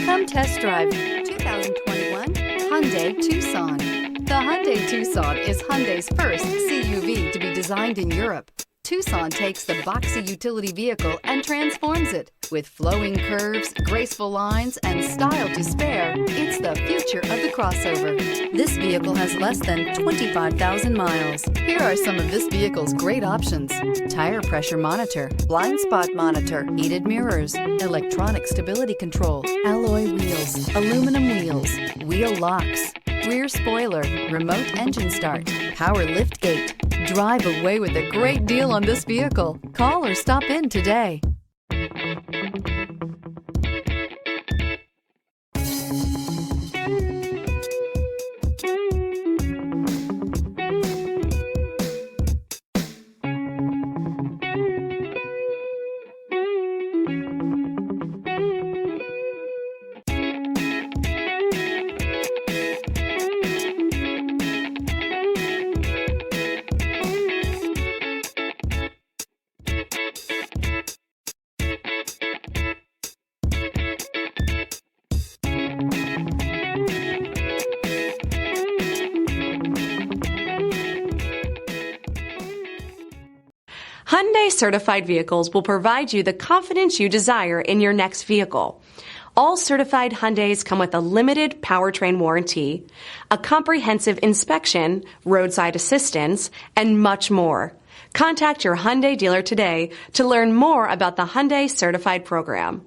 Come test drive 2021 Hyundai Tucson. The Hyundai Tucson is Hyundai's first CUV to be designed in Europe. Tucson takes the boxy utility vehicle and transforms it. With flowing curves, graceful lines, and style to spare, it's the future of the crossover. This vehicle has less than 25,000 miles. Here are some of this vehicle's great options: tire pressure monitor, blind spot monitor, heated mirrors, electronic stability control, alloy wheels, aluminum wheels, wheel locks, rear spoiler, remote engine start, power liftgate. Drive away with a great deal on this vehicle. Call or stop in today. Hyundai certified vehicles will provide you the confidence you desire in your next vehicle. All certified Hyundais come with a limited powertrain warranty, a comprehensive inspection, roadside assistance, and much more. Contact your Hyundai dealer today to learn more about the Hyundai certified program.